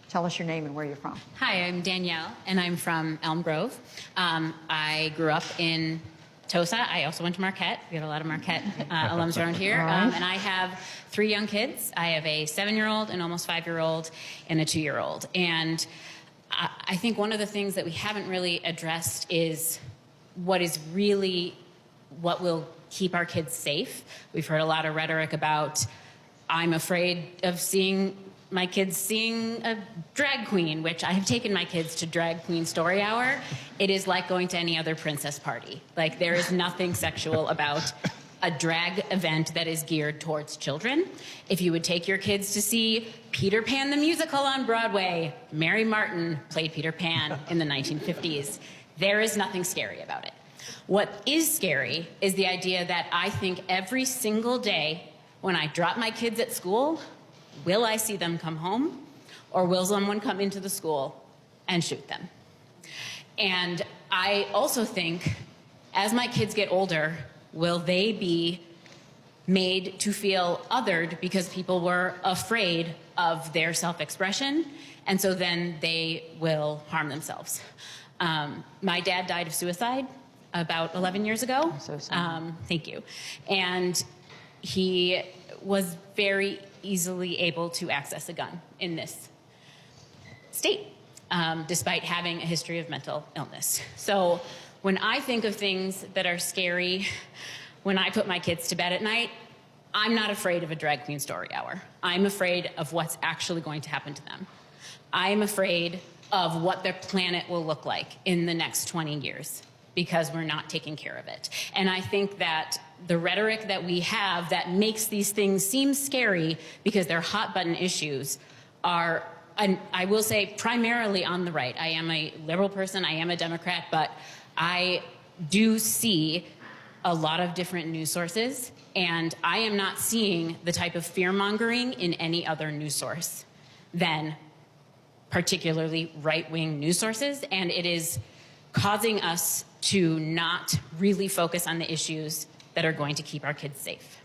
Tell us your name and where you're from. Hi, I'm Danielle, and I'm from Elm Grove. I grew up in Tosa. I also went to Marquette. We have a lot of Marquette alums around here. Right. And I have 3 young kids. I have a 7-year-old, an almost 5-year-old, and a 2-year-old. And I think one of the things that we haven't really addressed is what will keep our kids safe. We've heard a lot of rhetoric about, I'm afraid of my kids seeing a drag queen, which I have taken my kids to Drag Queen Story Hour. It is like going to any other princess party. Like, there is nothing sexual about a drag event that is geared towards children. If you would take your kids to see Peter Pan the musical on Broadway, Mary Martin played Peter Pan in the 1950s. There is nothing scary about it. What is scary is the idea that I think every single day when I drop my kids at school, will I see them come home, or will someone come into the school and shoot them? And I also think, as my kids get older, will they be made to feel othered because people were afraid of their self-expression, and so then they will harm themselves? My dad died of suicide about 11 years ago. I'm so sorry. Thank you. And he was very easily able to access a gun in this state, despite having a history of mental illness. So when I think of things that are scary, when I put my kids to bed at night, I'm not afraid of a Drag Queen Story Hour. I'm afraid of what's actually going to happen to them. I'm afraid of what their planet will look like in the next 20 years because we're not taking care of it. And I think that the rhetoric that we have that makes these things seem scary because they're hot button issues are, and I will say, primarily on the right. I am a liberal person, I am a Democrat, but I do see a lot of different news sources, and I am not seeing the type of fear-mongering in any other news source than particularly right-wing news sources, and it is causing us to not really focus on the issues that are going to keep our kids safe.